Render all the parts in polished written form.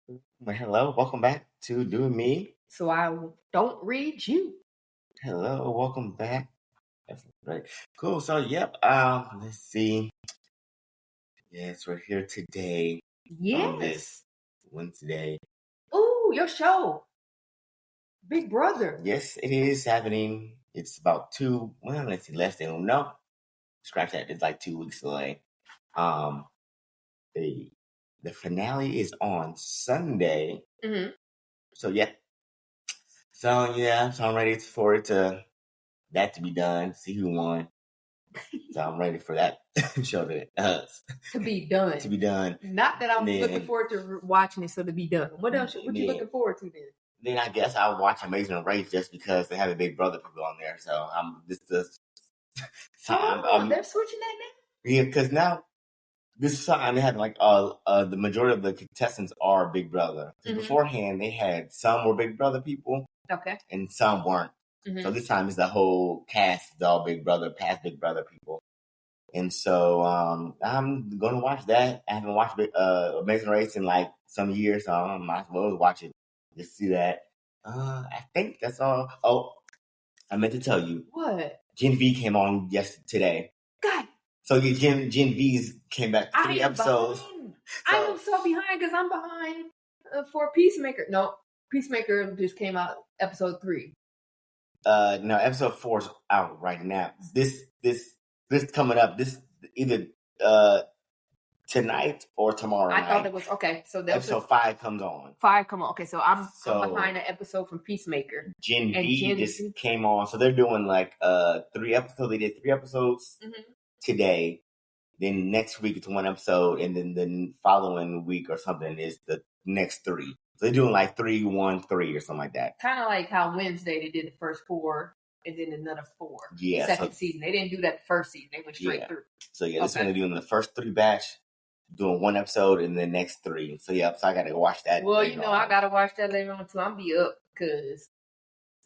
Well, hello, welcome back to Doing Me. So I don't read you. Hello, welcome back. That's right. Cool. So, yep. Let's see. Yes, we're here today on this Yes. Wednesday. Ooh, your show. Big Brother. Yes, it is happening. It's about let's see, less than no. Scratch that. It's like 2 weeks away. The finale is on Sunday. Mm-hmm. So yeah. So I'm ready for that to be done. See who won. So I'm ready for that show To be done. to be done. Not that I'm looking forward to watching it, so to be done. What else? What you looking forward to then? Then I guess I'll watch Amazing Race just because they have a Big Brother people on there. So I'm just they're switching that now. Yeah, because now this is something they have like the majority of the contestants are Big Brother. Mm-hmm. Beforehand they had some were Big Brother people, okay, and some weren't. Mm-hmm. So this time it's the whole cast is all Big Brother, past Big Brother people. And so I'm going to watch that. I haven't watched Amazing Race in like some years, so I might as well watch it. Just see that. I think that's all. Oh, I meant to tell you. What? Gen V came on today. God. So Gen V's came back 3 episodes. I am so behind because I'm behind for Peacemaker. No, Peacemaker just came out episode 3. No, episode 4 is out right now. This coming up. This either tonight or tomorrow night. I thought it was okay. So episode 5 comes on. 5 come on. Okay, so I'm behind an episode from Peacemaker. Gen V just came on, so they're doing like 3 episodes. They did 3 episodes today. Then next week it's 1 episode, and then the following week or something is the next 3. So they're doing like 3, 1, 3 or something like that. Kind of like how Wednesday they did the first 4. And then another 4. Yeah. Second season. They didn't do that the first season. They went straight through. So that's what they're doing the first 3 batch, doing 1 episode, and the next 3. So so I gotta watch that. Well, I gotta watch that later on too. I'm be up because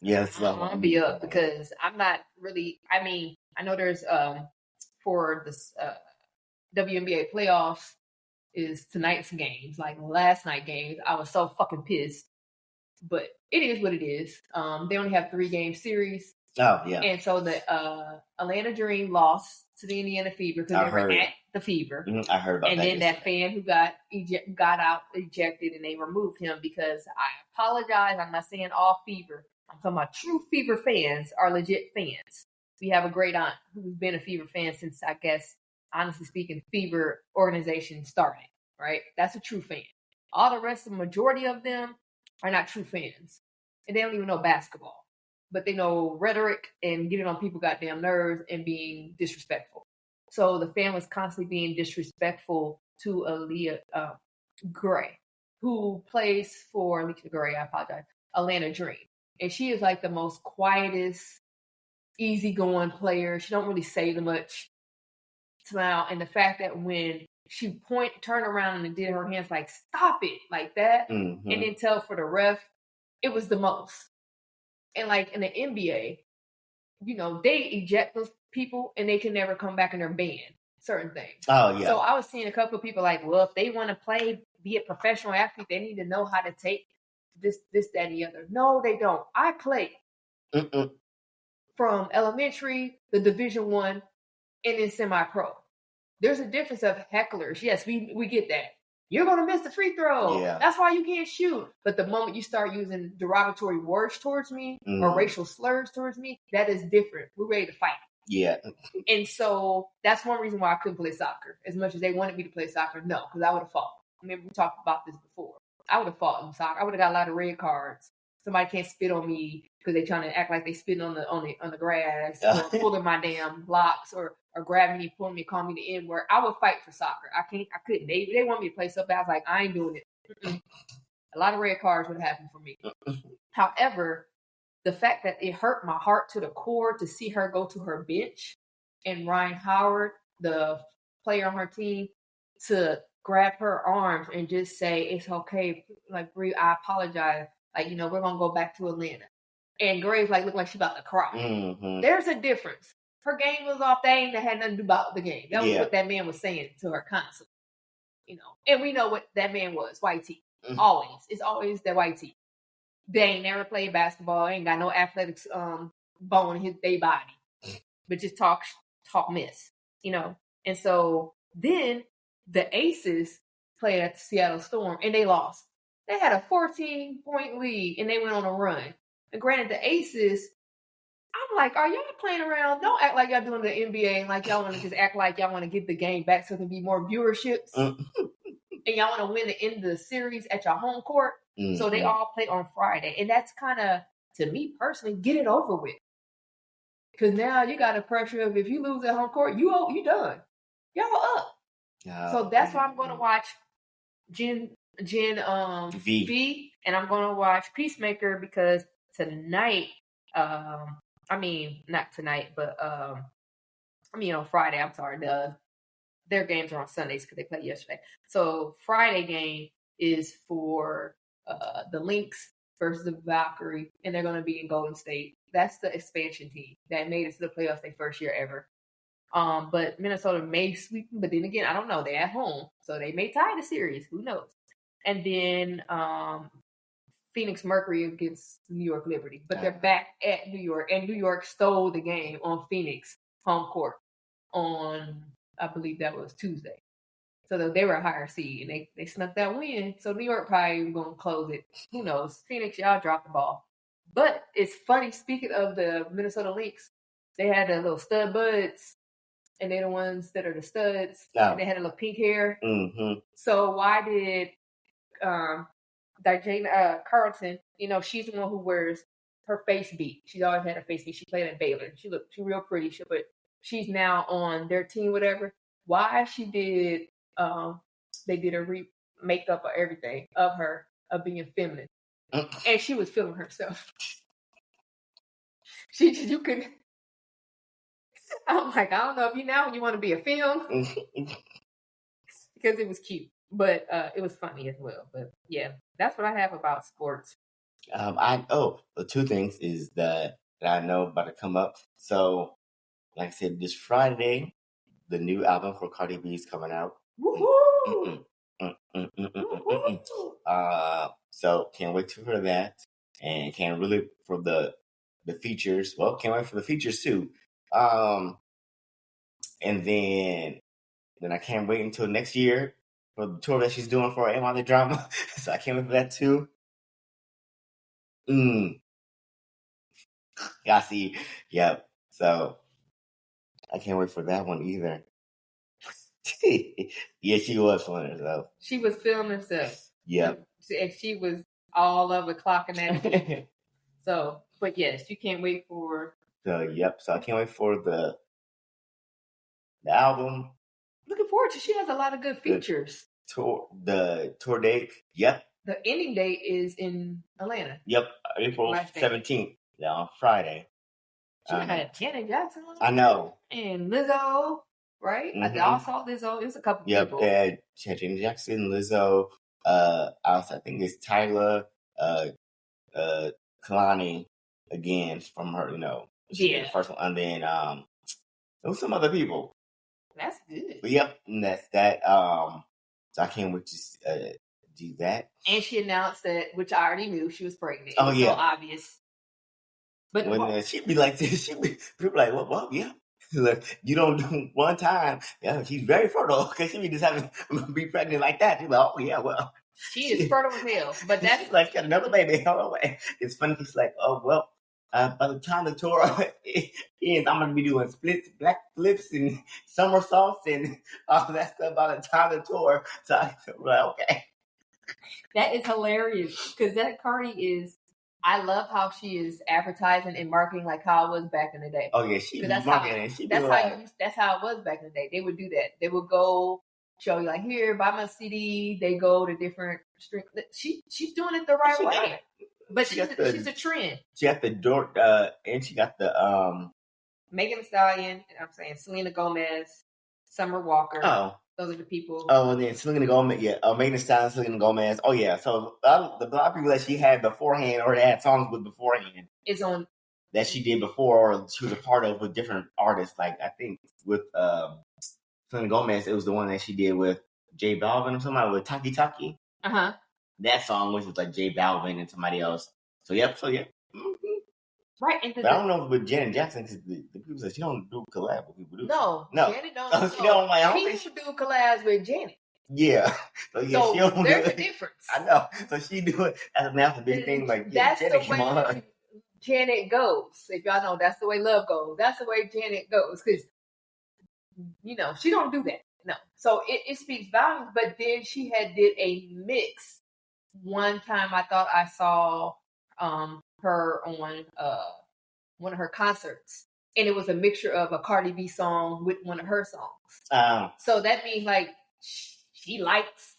I'm be up because I'm not really. I mean, I know there's for this WNBA playoffs is tonight's games, like last night games. I was so fucking pissed, but it is what it is. They only have 3-game series. Oh, yeah. And so the Atlanta Dream lost to the Indiana Fever because they were at the Fever. Mm-hmm. I heard about that. And then that fan who got ejected, and they removed him because I apologize. I'm not saying all Fever. I'm talking about true Fever fans are legit fans. We have a great aunt who's been a Fever fan since, I guess, honestly speaking, Fever organization started, right? That's a true fan. All the rest, the majority of them are not true fans. And they don't even know basketball. But they know rhetoric and getting on people's goddamn nerves and being disrespectful. So the fan was constantly being disrespectful to Aaliyah Gray, who plays for Alicia Gray, I apologize, Atlanta Dream. And she is like the most quietest, easygoing player. She don't really say much. Smile. And the fact that when she turned around and did her hands like, stop it, like that, and then tell for the ref, it was the most. And like in the NBA, they eject those people and they can never come back and they're banned certain things. Oh, yeah. So I was seeing a couple of people like, well, if they want to play, be a professional athlete, they need to know how to take this, that, and the other. No, they don't. I played from elementary, the Division I, and then semi-pro. There's a difference of hecklers. Yes, we get that. You're going to miss the free throw. Yeah. That's why you can't shoot. But the moment you start using derogatory words towards me or racial slurs towards me, that is different. We're ready to fight. Yeah. And so that's one reason why I couldn't play soccer. As much as they wanted me to play soccer, no, because I would have fought. I mean, we talked about this before. I would have fought in soccer. I would have got a lot of red cards. Somebody can't spit on me because they're trying to act like they spitting on the grass or pulling my damn locks or grabbing me, pulling me, calling me the N-word. I would fight for soccer. I couldn't. They want me to play so bad. I was like, I ain't doing it. A lot of red cards would have happened for me. However, the fact that it hurt my heart to the core to see her go to her bench and Ryan Howard, the player on her team, to grab her arms and just say, it's okay. Like, Bree, I apologize. Like, we're going to go back to Atlanta. And Graves, looked like she about to cry. Mm-hmm. There's a difference. Her game was off. That had nothing to do about the game. That was what that man was saying to her constantly. And we know what that man was, white tee. Always. It's always that white team. They ain't never played basketball. Ain't got no athletics bone in their body. But just talk mess, you know. And so then the Aces played at the Seattle Storm and they lost. They had a 14-point lead and they went on a run. And granted, the Aces, I'm like, are y'all playing around? Don't act like y'all doing the NBA and like y'all want to just act like y'all want to get the game back so there can be more viewerships. And y'all want to win the end of the series at your home court. So they all play on Friday. And that's kind of, to me personally, get it over with. Because now you got the pressure of if you lose at home court, you done. Y'all up. So that's why I'm going to watch Gen V, and I'm going to watch Peacemaker because tonight, not tonight, but on Friday. I'm sorry, their games are on Sundays because they played yesterday. So Friday game is for the Lynx versus the Valkyrie, and they're going to be in Golden State. That's the expansion team that made it to the playoffs their first year ever. But Minnesota may sweep them, but then again, I don't know. They're at home, so they may tie the series. Who knows? And then Phoenix Mercury against New York Liberty. But they're back at New York, and New York stole the game on Phoenix home court on, I believe that was Tuesday. So they were a higher seed, and they snuck that win. So New York probably going to close it. Who knows? Phoenix, y'all dropped the ball. But it's funny, speaking of the Minnesota Lynx, they had the little stud buds, and they're the ones that are the studs. Oh. And they had a little pink hair. Mm-hmm. So why did Diana Carlton, she's the one who wears her face beat. She's always had her face beat. She played at Baylor. She's real pretty. But she's now on their team, whatever. Why she did, they did a makeup or everything of her, of being feminine. And she was filming herself. You could. I'm like, I don't know if you want to be a film because it was cute, but it was funny as well. But yeah, that's what I have about sports. The two things is that I know about to come up. So, like I said, this Friday, the new album for Cardi B is coming out. Woohoo! So can't wait to hear that, and can't really for the features. Well, can't wait for the features too. And then I can't wait until next year for the tour that she's doing for Am I the Drama. So I can't wait for that too. I see. Yep. So I can't wait for that one either. Yeah, she was filming herself. She was filming herself. Yep. And she was all over clocking that. So, but yes, you can't wait for. So yep. So I can't wait for the album. Looking forward to. She has a lot of good features. The tour date. Yep. The ending date is in Atlanta. Yep, April 17th. Yeah, on Friday. She had Janet Jackson. I know. And Lizzo. Right? Mm-hmm. I saw Lizzo. It was a couple people. Yep, she had Janet Jackson, Lizzo. I think it's Tyler, Kalani again from her. She did the first one, and then there was some other people. That's good. But yep, and that's that. So I can't wait to do that. And she announced that, which I already knew, she was pregnant. Oh yeah, so obvious. But when she'd be like this, people like, well, yeah. Like, you don't do one time. Yeah, she's very fertile because she be just having be pregnant like that. She's like, oh yeah, well, she is fertile as hell. But that's like got another baby. It's funny. She's like, oh well, by the time the tour ends, I'm gonna be doing splits, black flips, and somersaults, and all that stuff by the time the tour. So I'm like, okay, that is hilarious because that Cardi is. I love how she is advertising and marketing like how it was back in the day. Oh yeah, she's marketing. That's how it was back in the day. They would do that. They would go show you like, here, buy my CD. They go to different streams. She's doing it the right way. But she's a trend. She got the door, and she got the Megan Thee Stallion. I'm saying Selena Gomez, Summer Walker. Oh. Those are the people. Oh, and then Selena Gomez, yeah. Megan Thee Stallion, Selena Gomez. Oh, yeah. So the lot of people that she had beforehand or had songs with beforehand is on that she did before or she was a part of with different artists. Like I think with Selena Gomez, it was the one that she did with J Balvin or something with Taki Taki. that song, which was like J Balvin and somebody else. So yeah. Mm-hmm. Right, but I don't know with Janet Jackson because the people say she don't do collab with people. No, Janet don't. She don't like. People do collabs with Janet. Yeah, so she don't there's a difference. I know. So she do it. That's a big thing. Like that's Janet the way Janet goes. If y'all know, that's the way love goes. That's the way Janet goes because she don't do that. No, so it speaks volumes. But then she did a mix. One time I thought I saw her on one of her concerts, and it was a mixture of a Cardi B song with one of her songs. So that means like she likes,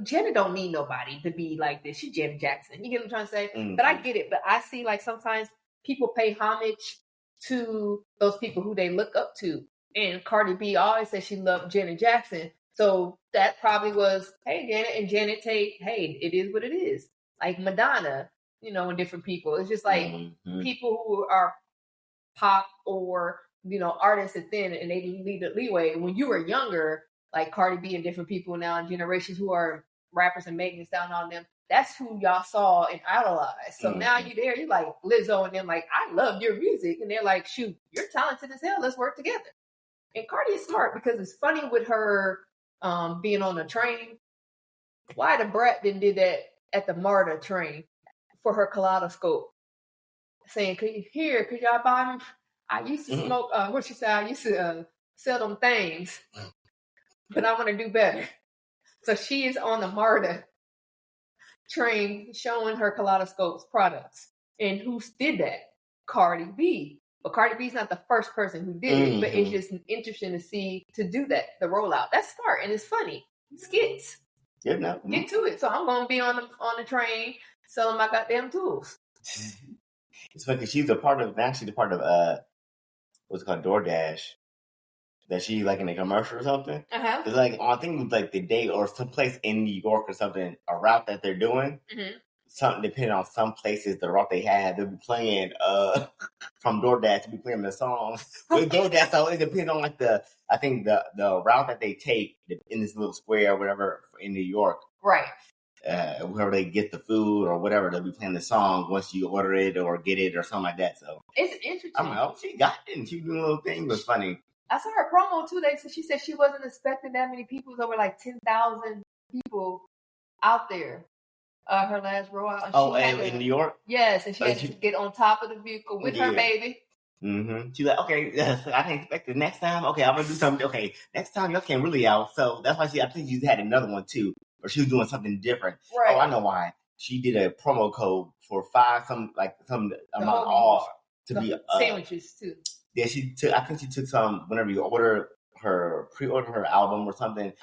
Janet don't need nobody to be like this. She's Janet Jackson. You get what I'm trying to say? Mm-hmm. But I get it. But I see like sometimes people pay homage to those people who they look up to. And Cardi B always said she loved Janet Jackson. So that probably was, hey, Janet, and Janet take, hey, it is what it is. Like Madonna, and different people. It's just like people who are pop or, artists at then, and they need a leeway. When you were younger, like Cardi B and different people now in generations who are rappers and Megan Thee Stallion on them, that's who y'all saw and idolized. So now you're like Lizzo and them like, I love your music. And they're like, shoot, you're talented as hell. Let's work together. And Cardi is smart because it's funny with her being on the train. Why the Brat didn't do that at the MARTA train for her kaleidoscope? Saying, could y'all buy me? I used to smoke, what she said, I used to sell them things, but I want to do better. So she is on the MARTA train showing her kaleidoscope's products. And who did that? Cardi B. But Cardi B's not the first person who did it, but it's just interesting to do that, the rollout. That's smart and it's funny. Skits. Yeah, no. Get to it. So I'm going to be on the train selling my goddamn tools. It's funny because she's the part of what's it called, DoorDash. That she like in a commercial or something. It's like I think it was like the day or some place in New York or something, a route that they're doing. Something depending on some places, the route they have, they'll be playing from DoorDash to be playing the songs. With DoorDash, so it depends on like the route that they take in this little square or whatever in New York. Right. Wherever they get the food or whatever, they'll be playing the song once you order it or get it or something like that. So it's interesting. I'm like, oh, she got it and she doing a little thing. It was funny. I saw her promo too. She said she wasn't expecting that many people. It was over like 10,000 people out there. Her last rollout. In New York? Yes, and she had to get on top of the vehicle with her baby. Mm-hmm. She's like, okay, I didn't expect it next time. Okay, I'm gonna do something. Okay, next time y'all came really out. So that's why I think she had another one too, or she was doing something different. Right. Oh, I know why. She did a promo code for some amount off to be sandwiches too. Yeah, I think she took some whenever you pre-order her album or something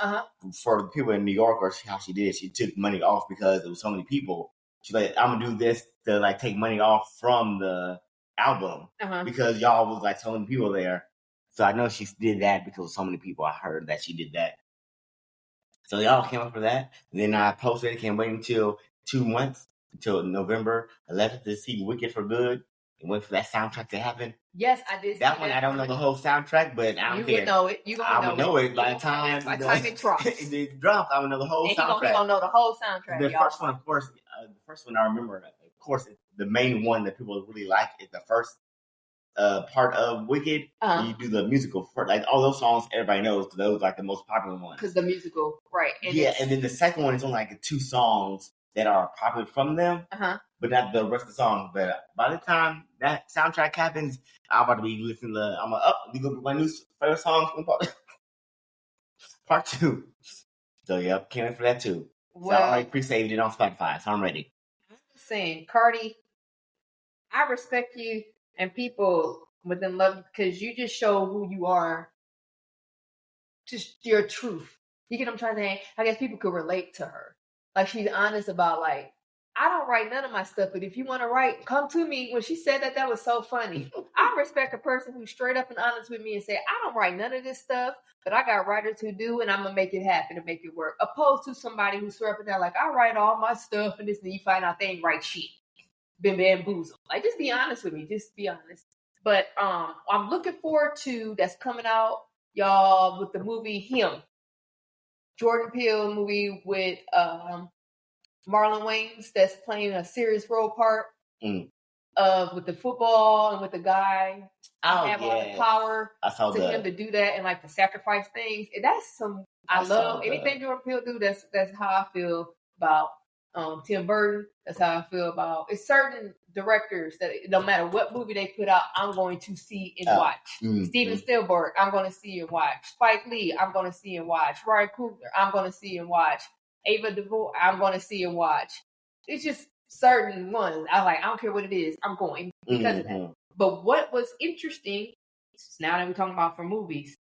for the people in New York, or how she did it. She took money off because there was so many people. She's like, I'm gonna do this to like take money off from the album because y'all was like so many people there. So I know she did that because so many people. I heard that she did that. So y'all came up for that. And then I posted it. Can't wait until 2 months until November 11th to see Wicked for Good. And wait for that soundtrack to happen. Yes, I did. That one, I don't know the whole soundtrack, but I don't care. You know it. I would know it by the time it drops. It drops. I would know the whole soundtrack. He's gonna know the whole soundtrack. The first one, of course. The first one I remember, of course, the main one that people really like is the first part of Wicked. You do the musical first, like all those songs everybody knows. Those like the most popular ones. Because the musical, right? And then the second one is only like 2 songs that are popular from them, but not the rest of the songs. But by the time that soundtrack happens, I'm about to be listening to. I'm like, these gonna be my new favorite songs from part 2. So yep, can't wait for that too. So I already pre-saved it on Spotify, so I'm ready. I'm just saying, Cardi, I respect you and people within love you because you just show who you are, just your truth. You get what I'm trying to say? I guess people could relate to her. Like, she's honest about, like, I don't write none of my stuff, but if you want to write, come to me. When she said that was so funny. I respect a person who's straight up and honest with me and say, I don't write none of this stuff, but I got writers who do, and I'm going to make it happen and make it work. Opposed to somebody who's swear up and down, like, I write all my stuff, and this, and you find out they ain't write shit. Been bamboozled. Like, just be honest with me. Just be honest. But I'm looking forward to that's coming out, y'all, with the movie Him. Jordan Peele movie with Marlon Wayans that's playing a serious role part with the football and with the guy have all the power him to do that and like to sacrifice things. And that's some I love anything Jordan Peele do. That's how I feel about Tim Burton. That's how I feel about it's certain directors that no matter what movie they put out, I'm going to see and watch. Steven Spielberg, I'm going to see and watch. Spike Lee, I'm going to see and watch. Ryan Coogler, I'm going to see and watch. Ava DuVernay, I'm going to see and watch. It's just certain ones. I don't care what it is. I'm going because of that. But what was interesting, now that we're talking about for movies,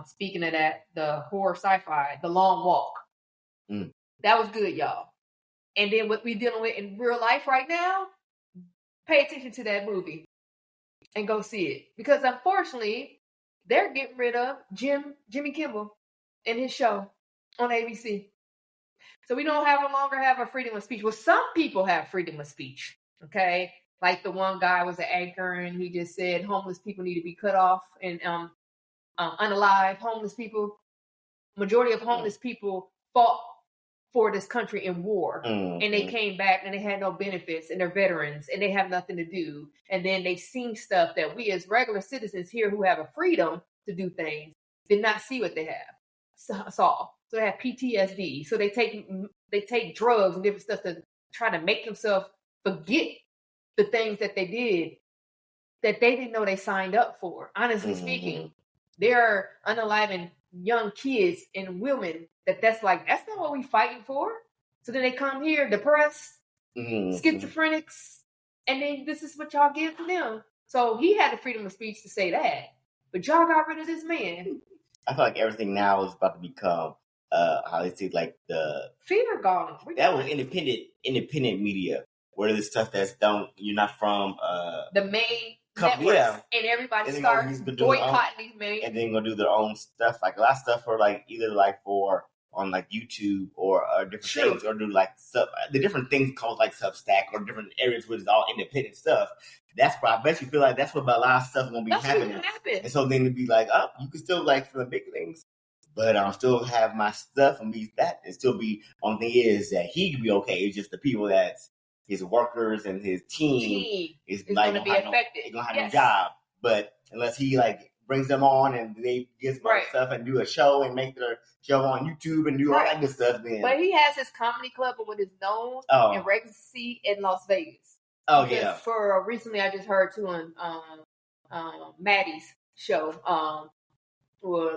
speaking of that, the horror sci-fi, The Long Walk. That was good, y'all. And then what we're dealing with in real life right now, pay attention to that movie and go see it. Because unfortunately, they're getting rid of Jimmy Kimmel and his show on ABC. So we don't no longer have a freedom of speech. Well, some people have freedom of speech, okay? Like the one guy was an anchor and he just said homeless people need to be cut off and unalive. Homeless people, majority of homeless people fought for this country in war. And they came back and they had no benefits and they're veterans and they have nothing to do. And then they've seen stuff that we as regular citizens here who have a freedom to do things did not see what they saw. So they have PTSD. So they take drugs and different stuff to try to make themselves forget the things that they did that they didn't know they signed up for. Honestly speaking, there are unaliving young kids and women that's not what we fighting for. So then they come here depressed, schizophrenics, and then this is what y'all give to them. So he had the freedom of speech to say that, but y'all got rid of this man. I feel like everything now is about to become how they say like the fear gone. That was independent media, where the stuff you're not from the main networks, and everybody starts boycotting these men, and then gonna do their own stuff. Like a lot of stuff for like either like for on like YouTube or different things, or do like the different things called like Substack or different areas where it's all independent stuff. That's why I bet you feel like that's what a lot of stuff is gonna be happening. And so then it'd be like, oh, you can still like for the big things, but I'll still have my stuff and be that and still be. Only thing is that he could be okay. It's just the people that's his workers and his team is like going to be affected. They're gonna have no job, but unless he like brings them on and they get some stuff and do a show and make their show on YouTube and do all that good stuff. Then, but he has his comedy club and what is known in residency in Las Vegas. For recently, I just heard too on Maddie's show.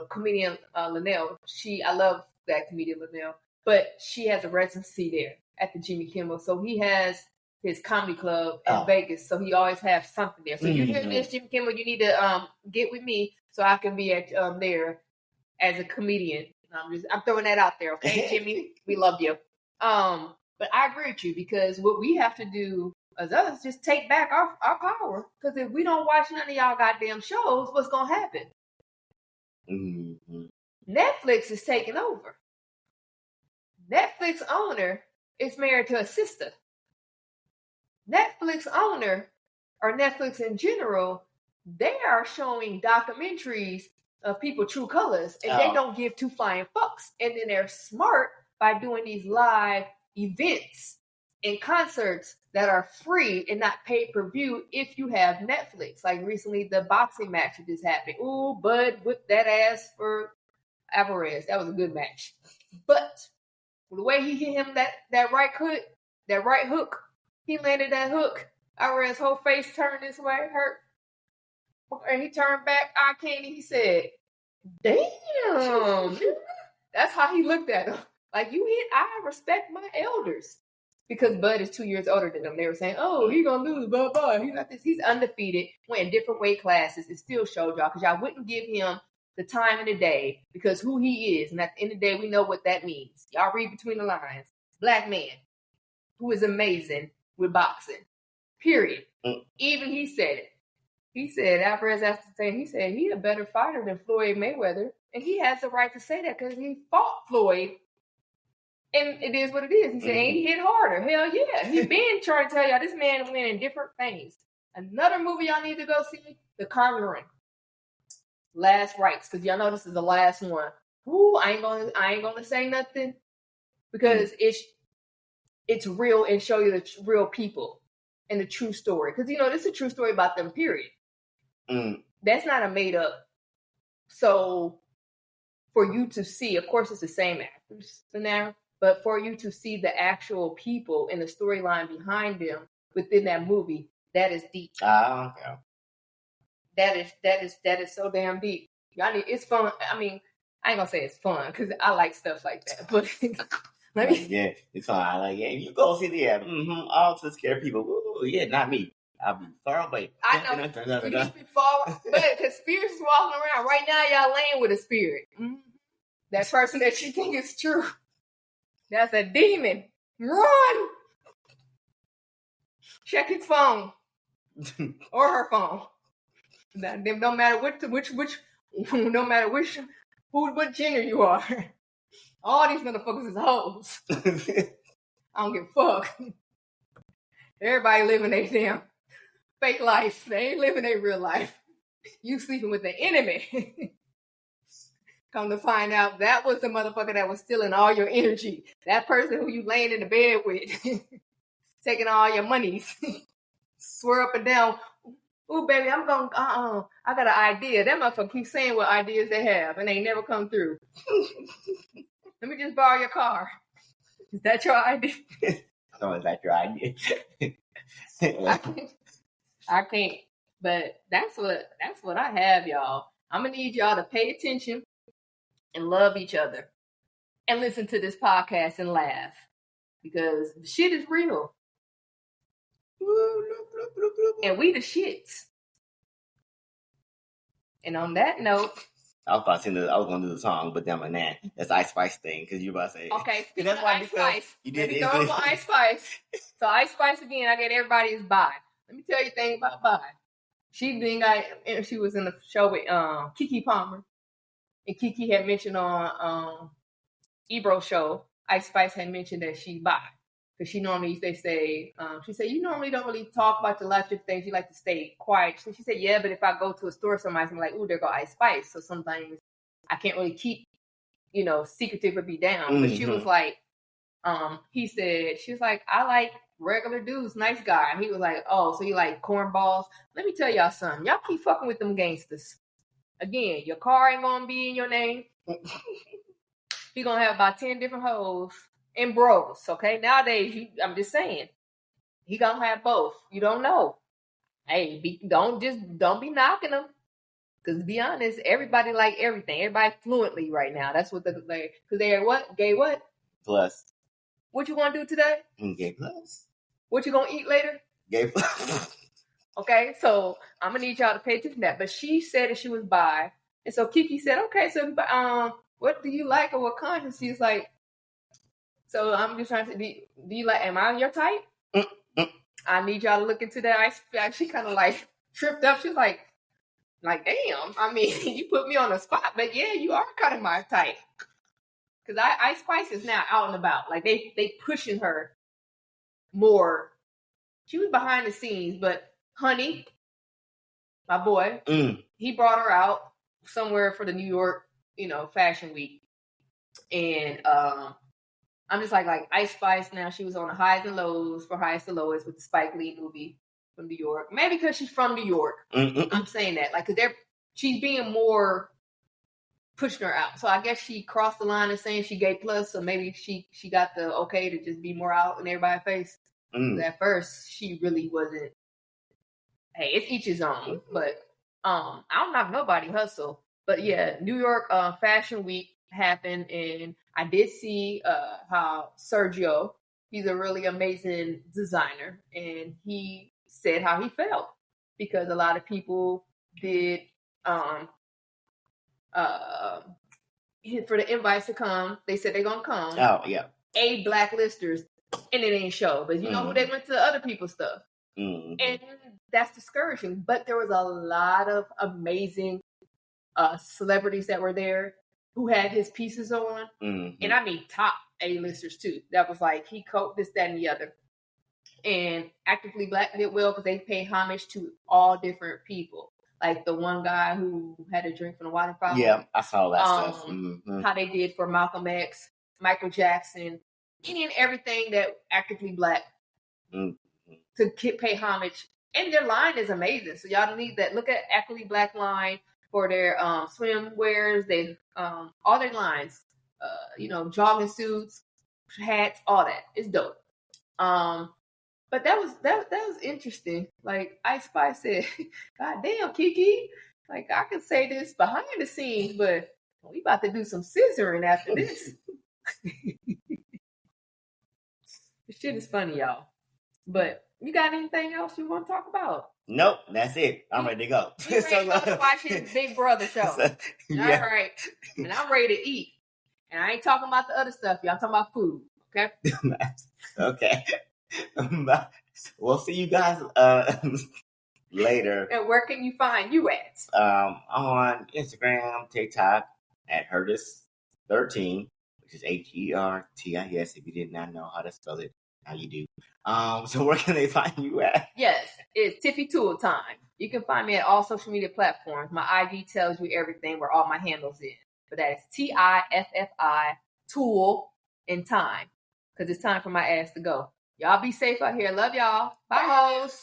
Comedian Linnell. I love that comedian Linnell, but she has a residency there at the Jimmy Kimmel. So he has his comedy club in Vegas. So he always has something there. So you hear this, Jimmy Kimmel, you need to get with me so I can be at there as a comedian. I'm throwing that out there, okay, Jimmy? We love you. But I agree with you because what we have to do as us just take back our power. Because if we don't watch none of y'all goddamn shows, what's gonna happen? Netflix is taking over. Netflix owner is married to a sister. Netflix owner, or Netflix in general, they are showing documentaries of people true colors, and they don't give two flying fucks. And then they're smart by doing these live events and concerts that are free and not pay-per-view if you have Netflix. Like recently, the boxing match that just happened. Ooh, Bud whipped that ass for Alvarez. That was a good match. But the way he hit him that right hook, he landed that hook. Alvarez's whole face turned this way, hurt. And he turned back, eye candy. He said, damn. That's how he looked at him. Like, I respect my elders. Because Bud is 2 years older than him. They were saying, oh, he's going to lose, blah, blah. He's not this. He's undefeated, went in different weight classes. It still showed y'all. Because y'all wouldn't give him the time of the day. Because who he is. And at the end of the day, we know what that means. Y'all read between the lines. Black man who is amazing with boxing. Period. Even he said it. He said, Alvarez after saying, he said he a better fighter than Floyd Mayweather. And he has the right to say that because he fought Floyd. And it is what it is. He said, ain't he hit harder? Hell yeah. He been trying to tell y'all this man winning different things. Another movie y'all need to go see, The Conjuring. Last Rites, because y'all know this is the last one. Ooh, I ain't gonna say nothing because it's real and show you the real people and the true story. Because this is a true story about them. Period. That's not a made up. So for you to see, of course, it's the same actors in there, but for you to see the actual people and the storyline behind them within that movie, that is deep. Okay. That is so damn deep. It's fun. I mean, I ain't gonna say it's fun because I like stuff like that, but yeah, it's fine. Like, yeah, you go see the all to scare people. Ooh, yeah, not me. I'll be far away. I know. You just be far, but because spirits is walking around right now, y'all laying with a spirit. Mm-hmm. That person that you think is true, that's a demon. Run! Check his phone or her phone. No matter what gender you are. All these motherfuckers is hoes. I don't give a fuck. Everybody living their damn fake life. They ain't living their real life. You sleeping with the enemy. Come to find out that was the motherfucker that was stealing all your energy. That person who you laying in the bed with. Taking all your monies. Swear up and down. Ooh, baby, I'm going, I got an idea. That motherfucker keeps saying what ideas they have, and they never come through. Let me just borrow your car. Is that your idea? Oh, is that your idea? I can't. But that's what I have, y'all. I'm going to need y'all to pay attention and love each other. And listen to this podcast and laugh. Because the shit is real. And we the shits. And on that note, I was going to do the song, but then that's Ice Spice thing because you about to say. Okay, speaking of Ice Spice, you did go over Ice Spice. So Ice Spice again, I get everybody's bye. Let me tell you a thing about bye. She was in the show with Keke Palmer, and Keke had mentioned on Ebro's show, Ice Spice had mentioned that she bye. Because she normally, they say, she said, you normally don't really talk about your life, different things. You like to stay quiet. So she said, yeah, but if I go to a store somewhere, I'm like, ooh, there go Ice Spice. So sometimes I can't really keep, secretive or be down. Mm-hmm. But she was like, she was like, I like regular dudes, nice guy. And he was like, oh, so you like cornballs? Let me tell y'all something. Y'all keep fucking with them gangsters. Again, your car ain't going to be in your name. You're going to have about 10 different hoes. And bros, okay? Nowadays, I'm just saying, he gonna have both. You don't know. Hey, don't be knocking them. Because to be honest, everybody like everything. Everybody fluently right now. That's what because they're what? Gay what? Plus. What you want to do today? Gay plus. What you gonna eat later? Gay plus. Okay, so I'm gonna need y'all to pay attention to that. But she said that she was bi, and so Keke said, okay, so what do you like or what kind? And she's like. So I'm just trying to do you like, am I your type? I need y'all to look into that. She kind of like tripped up. She's like, damn. I mean, you put me on the spot, but yeah, you are kind of my type. Because Ice Spice is now out and about. Like they pushing her more. She was behind the scenes, but Honey, my boy, he brought her out somewhere for the New York, Fashion Week. And I'm just like Ice Spice now. She was on the highs and lows for Highest to Lowest with the Spike Lee movie from New York. Maybe because she's from New York. I'm saying that. Like, because she's being more pushing her out. So I guess she crossed the line and saying she gay plus. So maybe she got the okay to just be more out in everybody's face. At first, she really wasn't. Hey, it's each his own. But I don't knock nobody hustle. But yeah, New York Fashion Week happened, and I did see how Sergio, he's a really amazing designer, and he said how he felt because a lot of people did for the invites to come. They said they're gonna come. Oh yeah. 8 blacklisters, and it ain't show. But you know who they went to other people's stuff, and that's discouraging. But there was a lot of amazing celebrities that were there who had his pieces on. And I mean top A-listers too. That was like, he coped this, that, and the other. And Actively Black did well because they pay homage to all different people. like the one guy who had a drink from the water fountain. Yeah, I saw that stuff. How they did for Malcolm X, Michael Jackson, any and everything that actively Black to pay homage. And their line is amazing. So y'all don't need that. Look at actively Black line for their swimwears, they all their lines. Jogging suits, hats, all that. It's dope. But that was interesting. Like Ice Spice said, God damn, Kiki. Like I can say this behind the scenes, but we about to do some scissoring after this. This shit is funny, y'all. But you got anything else you want to talk about? Nope, that's it. I'm ready to go. You ready to go watch his Big Brother show. Yeah. All right. And I'm ready to eat. And I ain't talking about the other stuff, y'all. I'm talking about food. Okay? Okay. We'll see you guys later. And where can you find you at? On Instagram, TikTok at Hertis13, which is HERTIS. If you did not know how to spell it, now you do. So where can they find you at? Yes, it's Tiffy Tool Time. You can find me at all social media platforms. My IG tells you everything where all my handles is. But that is TIFFI Tool in Time. Because it's time for my ass to go. Y'all be safe out here. Love y'all. Bye, hoes.